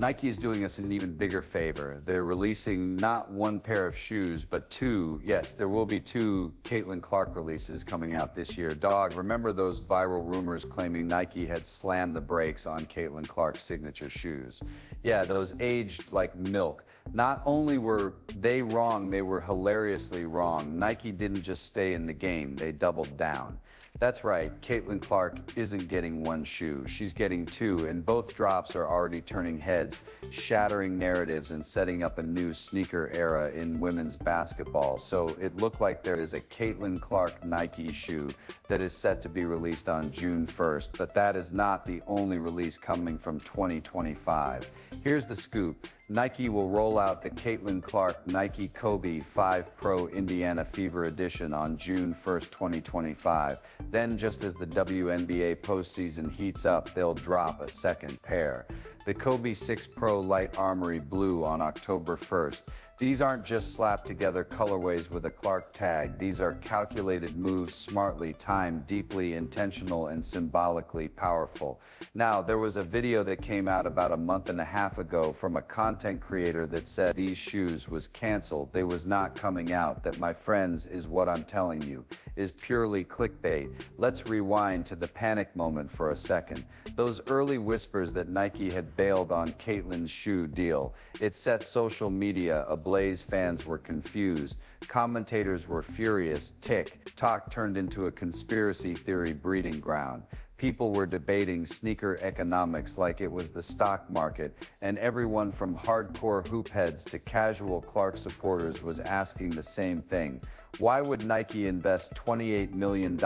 Nike is doing us an even bigger favor. They're releasing not one pair of shoes, but two. Yes, there will be two Caitlyn Clark releases coming out this year. Dog, remember those viral rumors claiming Nike had slammed the brakes on Caitlyn Clark's signature shoes? Yeah, those aged like milk. Not only were they wrong, they were hilariously wrong. Nike didn't just stay in the game, they doubled down. That's right, Caitlyn Clark isn't getting one shoe, she's getting two, and both drops are already turning heads, shattering narratives and setting up a new sneaker era in women's basketball. So it looked like there is a Caitlyn Clark Nike shoe that is set to be released on June 1st, but that is not the only release coming from 2025. Here's the scoop. Nike will roll out the Caitlyn Clark Nike Kobe 5 Pro Indiana Fever Edition on June 1st, 2025. Then, just as the WNBA postseason heats up, they'll drop a second pair. The Kobe 6 Pro Light Armory Blue on October 1st. These aren't just slapped together colorways with a Clark tag. These are calculated moves, smartly timed, deeply intentional, and symbolically powerful. Now, there was a video that came out about a month and a half ago from a content creator that said these shoes was canceled. They was not coming out. That, my friends, is what I'm telling you, is purely clickbait. Let's rewind to the panic moment for a second. Those early whispers that Nike had bailed on Caitlyn's shoe deal, it set social media ablaze. Fans were confused. Commentators were furious. TikTok turned into a conspiracy theory breeding ground. People were debating sneaker economics like it was the stock market, and everyone from hardcore hoopheads to casual Clark supporters was asking the same thing. Why would Nike invest $28 million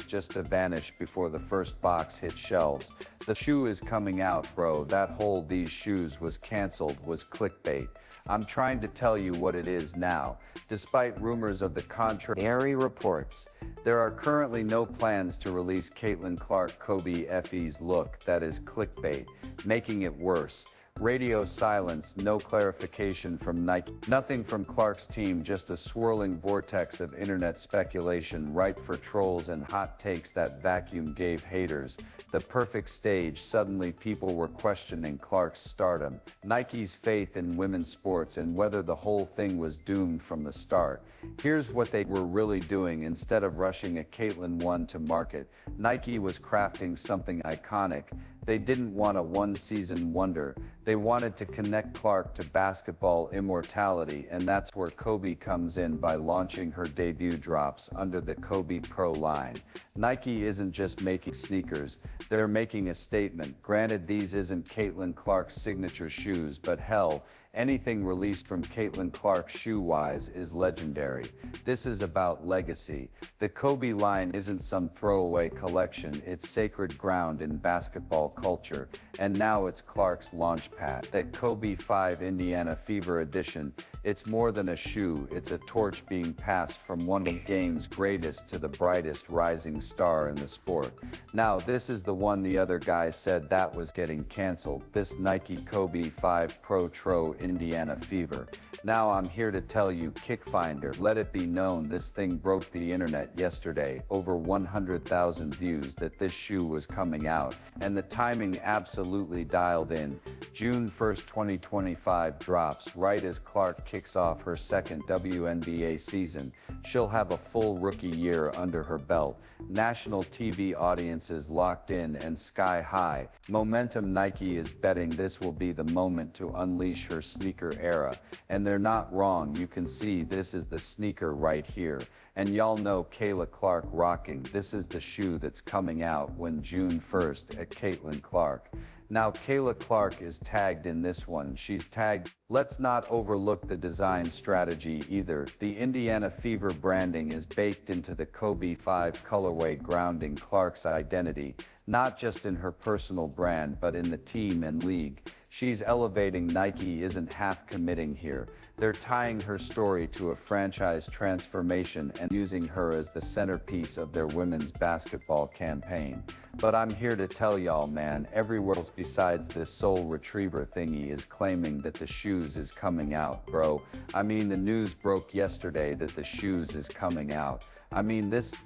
just to vanish before the first box hit shelves? The shoe is coming out, bro. That whole "these shoes was canceled" was clickbait. I'm trying to tell you what it is now. Despite rumors of the contrary reports, there are currently no plans to release Caitlyn Clark Kobe FE's look. That is clickbait, making it worse. Radio silence, no clarification from Nike. Nothing from Clark's team, just a swirling vortex of internet speculation ripe for trolls and hot takes. That vacuum gave haters the perfect stage. Suddenly people were questioning Clark's stardom, Nike's faith in women's sports, and whether the whole thing was doomed from the start. Here's what they were really doing. Instead of rushing a Caitlyn 1 to market, Nike was crafting something iconic. They didn't want a one-season wonder. They wanted to connect Clark to basketball immortality, and that's where Kobe comes in by launching her debut drops under the Kobe Pro line. Nike isn't just making sneakers, they're making a statement. Granted, these isn't Caitlyn Clark's signature shoes, but hell, anything released from Caitlyn Clark shoe-wise is legendary. This is about legacy. The Kobe line isn't some throwaway collection, it's sacred ground in basketball culture. And now it's Clark's launchpad. That Kobe 5 Indiana Fever Edition, it's more than a shoe, it's a torch being passed from one of the game's greatest to the brightest rising star in the sport. Now, this is the one the other guy said that was getting canceled. This Nike Kobe 5 Pro Tro Indiana Fever. Now I'm here to tell you, Kickfinder, let it be known this thing broke the internet yesterday. Over 100,000 views that this shoe was coming out, and the timing absolutely dialed in. June 1st, 2025 drops right as Clark kicks off her second WNBA season. She'll have a full rookie year under her belt. National TV audiences locked in and sky high. Momentum. Nike is betting this will be the moment to unleash her sneaker era. And they're not wrong. You can see this is the sneaker right here. And y'all know Caitlyn Clark rocking. This is the shoe that's coming out when June 1st at Caitlyn Clark. Now, Caitlyn Clark is tagged in this one. She's tagged. Let's not overlook the design strategy either. The Indiana Fever branding is baked into the Kobe 5 colorway, grounding Clark's identity, not just in her personal brand, but in the team and league. She's elevating. Nike isn't half committing here. They're tying her story to a franchise transformation and using her as the centerpiece of their women's basketball campaign. But I'm here to tell y'all, man, everywhere else besides this soul retriever thingy is claiming that the shoes is coming out, bro. I mean, the news broke yesterday that the shoes is coming out. I mean, this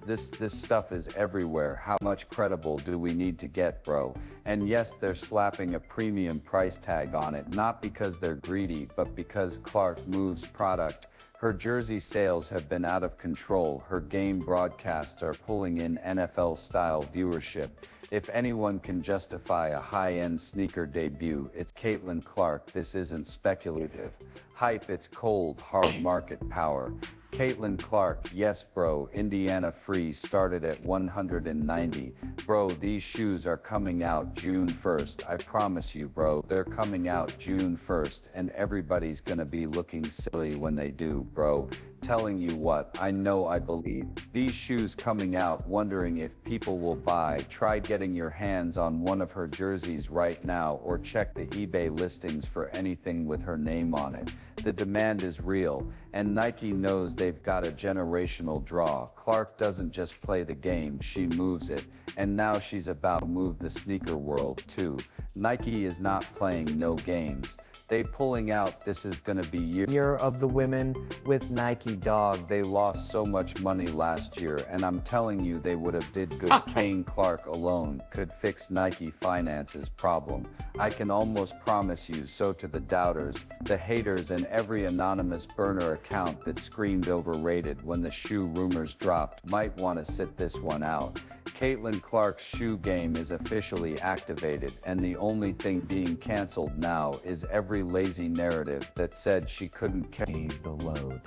stuff is everywhere. How much credible do we need to get, bro? And yes, they're slapping a premium price tag on it, not because they're greedy, but because Clark moves product. Her jersey sales have been out of control. Her game broadcasts are pulling in NFL-style viewership. If anyone can justify a high-end sneaker debut, it's Caitlyn Clark. This isn't speculative hype, it's cold, hard market power. Caitlyn Clark, yes bro, Indiana Free started at 190. Bro, these shoes are coming out June 1st. I promise you bro, they're coming out June 1st and everybody's gonna be looking silly when they do, bro. Telling you what, I know I believe. These shoes coming out, wondering if people will buy. Try getting your hands on one of her jerseys right now or check the eBay listings for anything with her name on it. The demand is real, and Nike knows they've got a generational draw. Clark doesn't just play the game, she moves it, and now she's about to move the sneaker world too. Nike is not playing no games. They pulling out, this is gonna be year of the women with Nike, dog. They lost so much money last year, and I'm telling you they would have did good. Caitlyn Clark alone could fix Nike finances problem. I can almost promise you so to the doubters, the haters, and every anonymous burner account that screamed overrated when the shoe rumors dropped might want to sit this one out. Caitlyn Clark's shoe game is officially activated, and the only thing being canceled now is every lazy narrative that said she couldn't carry the load.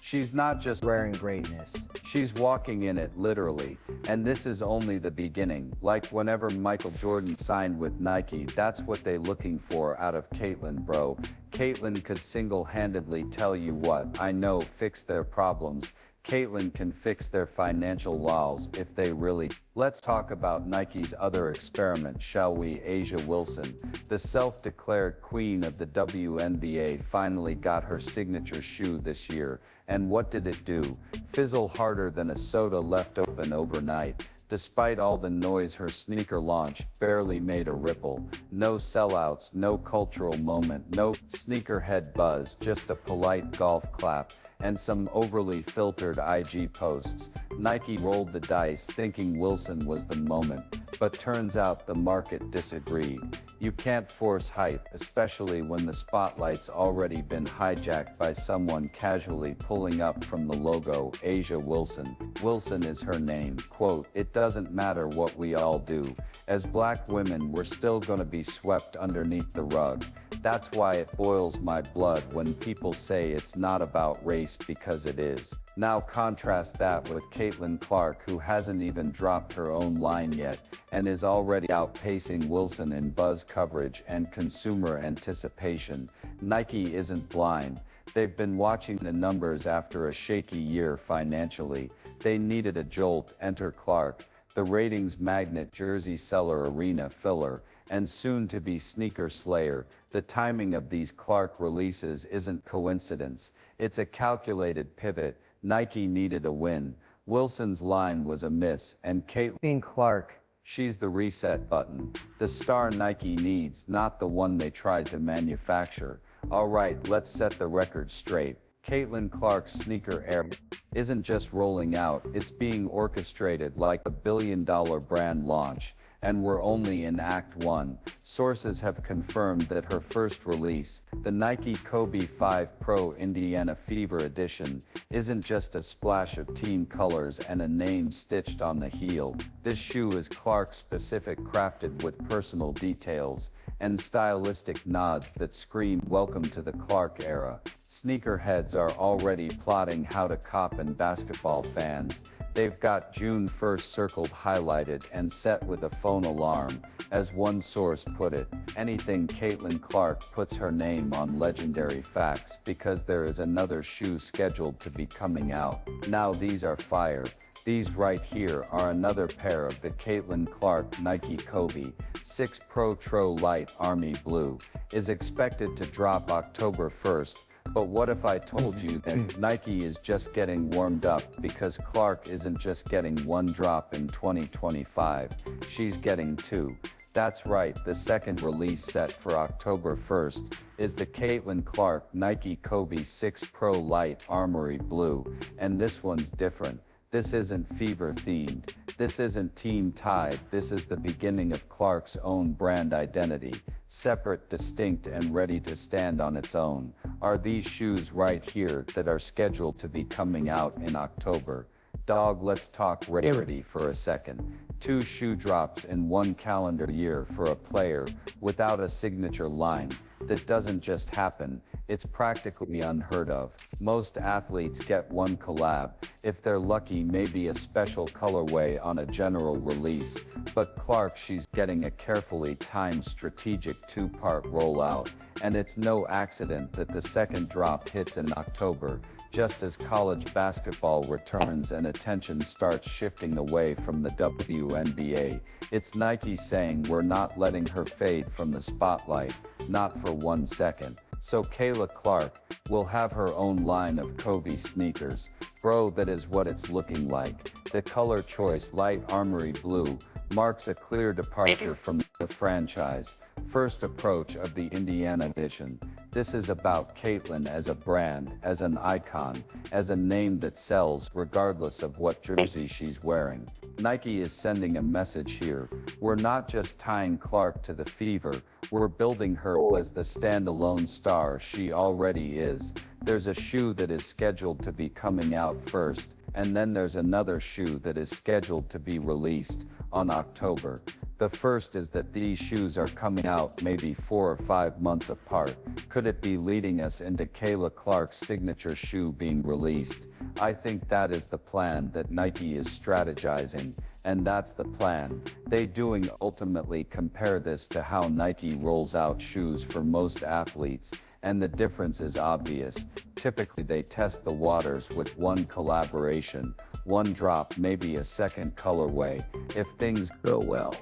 She's not just wearing greatness, she's walking in it literally, and this is only the beginning. Like whenever Michael Jordan signed with Nike, that's what they looking for out of Caitlyn, bro. Caitlyn could single-handedly tell you what, I know, fix their problems. Caitlyn can fix their financial walls if they really. Let's talk about Nike's other experiment, shall we? A'ja Wilson, the self-declared queen of the WNBA, finally got her signature shoe this year. And what did it do? Fizzle harder than a soda left open overnight. Despite all the noise, her sneaker launch barely made a ripple. No sellouts, no cultural moment, no sneakerhead buzz, just a polite golf clap and some overly filtered IG posts. Nike rolled the dice thinking Wilson was the moment, but turns out the market disagreed. You can't force hype, especially when the spotlight's already been hijacked by someone casually pulling up from the logo. A'ja Wilson. Wilson is her name. Quote, "It doesn't matter what we all do. As black women, we're still gonna be swept underneath the rug. That's why it boils my blood when people say it's not about race, because it is." Now contrast that with Caitlyn Clark, who hasn't even dropped her own line yet and is already outpacing Wilson in buzz coverage and consumer anticipation. Nike isn't blind. They've been watching the numbers after a shaky year financially. They needed a jolt. Enter Clark, the ratings magnet, jersey seller, arena filler, and soon to be sneaker slayer. The timing of these Clark releases isn't coincidence. It's a calculated pivot. Nike needed a win. Wilson's line was a miss, and Caitlyn Clark, she's the reset button. The star Nike needs, not the one they tried to manufacture. All right, let's set the record straight. Caitlyn Clark's sneaker era isn't just rolling out, it's being orchestrated like a billion-dollar brand launch. And we're only in Act 1. Sources have confirmed that her first release, the Nike Kobe 5 Pro Indiana Fever Edition, isn't just a splash of team colors and a name stitched on the heel. This shoe is Clark-specific, crafted with personal details and stylistic nods that scream welcome to the Clark era. Sneakerheads are already plotting how to cop, and basketball fans, they've got June 1st circled, highlighted, and set with a phone alarm. As one source put it, anything Caitlyn Clark puts her name on legendary facts, because there is another shoe scheduled to be coming out. Now these are fire. These right here are another pair of the Caitlyn Clark Nike Kobe 6 Pro Tro Light Army Blue. Is expected to drop October 1st. But what if I told you that Nike is just getting warmed up, because Clark isn't just getting one drop in 2025, she's getting two. That's right, the second release set for October 1st is the Caitlyn Clark Nike Kobe 6 Pro Light Armory Blue, and this one's different. This isn't fever themed. This isn't Team Tide. This is the beginning of Clark's own brand identity. Separate, distinct, and ready to stand on its own. Are these shoes right here that are scheduled to be coming out in October? Dog, let's talk rarity for a second. 2 shoe drops in 1 calendar year for a player without a signature line. That doesn't just happen, it's practically unheard of. Most athletes get 1 collab, if they're lucky maybe a special colorway on a general release, but Clark, she's getting a carefully timed strategic 2-part rollout, and it's no accident that the second drop hits in October, just as college basketball returns and attention starts shifting away from the WNBA. It's Nike saying we're not letting her fade from the spotlight, not for 1 second. So Caitlyn Clark will have her own line of Kobe sneakers. Bro, that is what it's looking like. The color choice, light armory blue, marks a clear departure from the franchise first approach of the Indiana edition. This is about Caitlyn as a brand, as an icon, as a name that sells regardless of what jersey she's wearing. Nike is sending a message here. We're not just tying Clark to the fever, we're building her as the standalone star she already is. There's a shoe that is scheduled to be coming out first, and then there's another shoe that is scheduled to be released on October. The first is that these shoes are coming out maybe 4 or 5 months apart. Could it be leading us into Caitlyn Clark's signature shoe being released? I think that is the plan that Nike is strategizing, and that's the plan. They doing ultimately compare this to how Nike rolls out shoes for most athletes, and the difference is obvious. Typically they test the waters with 1 collaboration, 1 drop, maybe a second colorway, if things go well.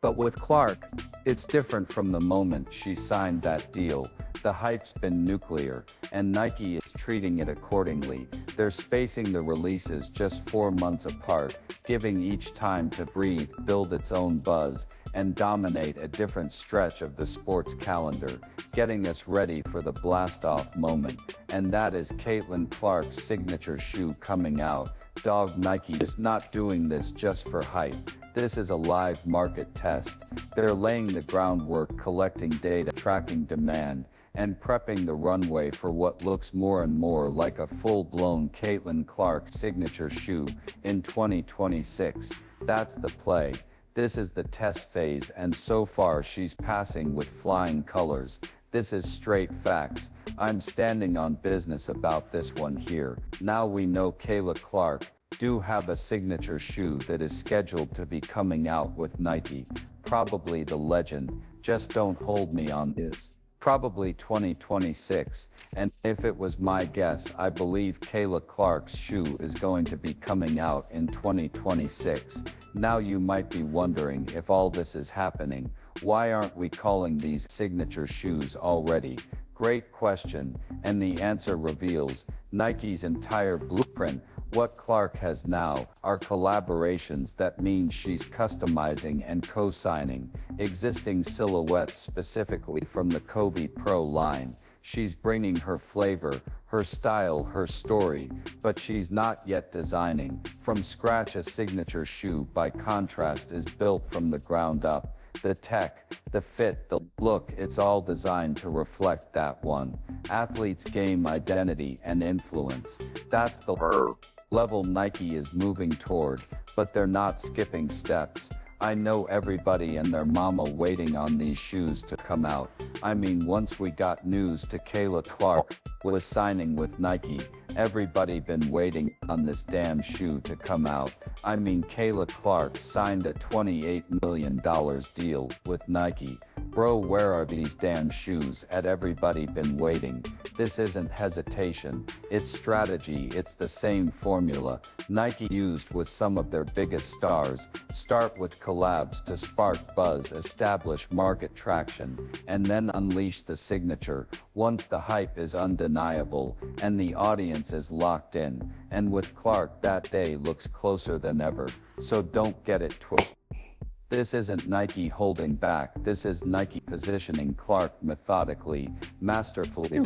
But with Clark, it's different. From the moment she signed that deal, the hype's been nuclear, and Nike is treating it accordingly. They're spacing the releases just 4 months apart, giving each time to breathe, build its own buzz, and dominate a different stretch of the sports calendar, getting us ready for the blast-off moment. And that is Caitlyn Clark's signature shoe coming out. Dog, Nike is not doing this just for hype. This is a live market test. They're laying the groundwork, collecting data, tracking demand, and prepping the runway for what looks more and more like a full-blown Caitlyn Clark signature shoe in 2026. That's the play. This is the test phase, and so far she's passing with flying colors. This is straight facts. I'm standing on business about this one here. Now we know Caitlyn Clark do have a signature shoe that is scheduled to be coming out with Nike. Probably the legend, just don't hold me on this. Probably 2026, and if it was my guess, I believe Caitlyn Clark's shoe is going to be coming out in 2026. Now you might be wondering, if all this is happening, why aren't we calling these signature shoes already? Great question, and the answer reveals Nike's entire blueprint. What Clark has now are collaborations. That means she's customizing and co-signing existing silhouettes specifically from the Kobe Pro line. She's bringing her flavor, her style, her story, but she's not yet designing from scratch. A signature shoe, by contrast, is built from the ground up. The tech, the fit, the look, it's all designed to reflect that one athlete's game identity and influence. That's the level Nike is moving toward, but they're not skipping steps. I know everybody and their mama waiting on these shoes to come out. I mean, once we got news to Caitlyn Clark was signing with Nike, everybody been waiting on this damn shoe to come out. I mean, Caitlyn Clark signed a $28 million deal with Nike. Bro, where are these damn shoes at? Everybody been waiting. This isn't hesitation, it's strategy. It's the same formula Nike used with some of their biggest stars. Start with collabs to spark buzz, establish market traction, and then unleash the signature once the hype is undeniable and the audience is locked in. And with Clark, that day looks closer than ever, so don't get it twisted. This isn't Nike holding back, this is Nike positioning Clark methodically, masterfully.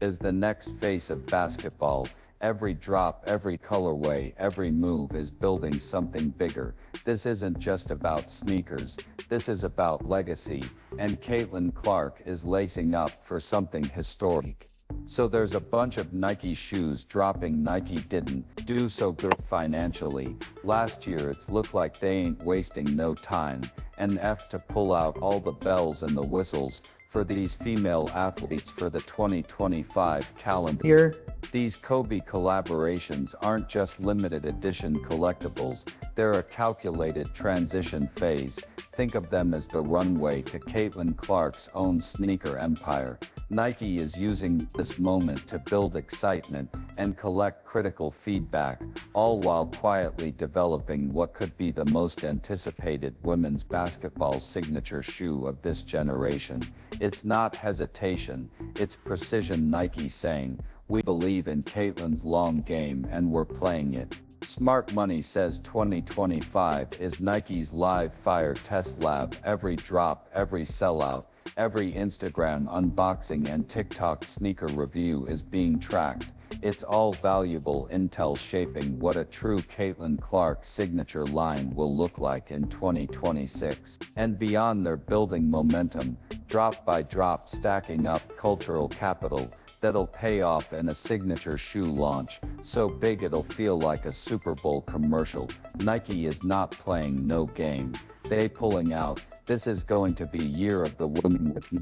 is the next face of basketball. Every drop, every colorway, every move is building something bigger. This isn't just about sneakers, this is about legacy, and Caitlyn Clark is lacing up for something historic. So there's a bunch of Nike shoes dropping. Nike didn't do so good financially last year. It's looked like they ain't wasting no time and to pull out all the bells and the whistles for these female athletes for the 2025 calendar year. These Kobe collaborations aren't just limited edition collectibles, they're a calculated transition phase. Think of them as the runway to Caitlyn Clark's own sneaker empire. Nike is using this moment to build excitement and collect critical feedback, all while quietly developing what could be the most anticipated women's basketball signature shoe of this generation. It's not hesitation, it's precision. Nike saying, "We believe in Caitlyn's long game and we're playing it." Smart Money says 2025 is Nike's live fire test lab. Every drop, every sellout, every Instagram unboxing and TikTok sneaker review is being tracked. It's all valuable intel shaping what a true Caitlyn Clark signature line will look like in 2026 and beyond. They're building momentum, drop by drop, stacking up cultural capital that'll pay off in a signature shoe launch so big it'll feel like a Super Bowl commercial. Nike is not playing no game, they pulling out. This is going to be year of the women with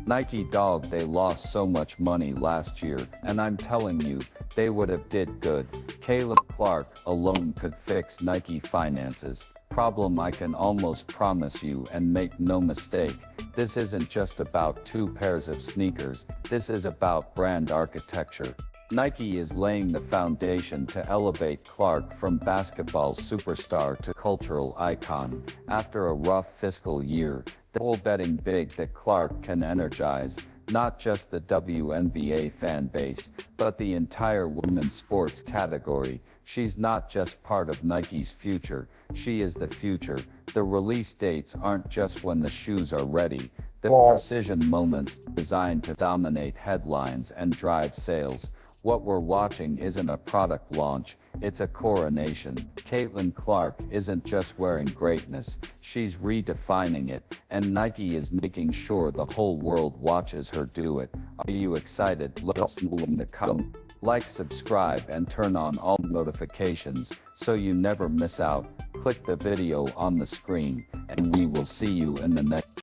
Nike. Dog, they lost so much money last year, and I'm telling you, they would have did good. Caitlyn Clark alone could fix Nike finances problem. I can almost promise you, and make no mistake, this isn't just about two pairs of sneakers, this is about brand architecture. Nike is laying the foundation to elevate Clark from basketball superstar to cultural icon. After a rough fiscal year, they're all betting big that Clark can energize not just the WNBA fan base, but the entire women's sports category. She's not just part of Nike's future, she is the future. The release dates aren't just when the shoes are ready, they're precision moments designed to dominate headlines and drive sales. What we're watching isn't a product launch, it's a coronation. Caitlyn Clark isn't just wearing greatness, she's redefining it, and Nike is making sure the whole world watches her do it. Are you excited? Let us know in the comments. Like, subscribe, and turn on all notifications so you never miss out. Click the video on the screen, and we will see you in the next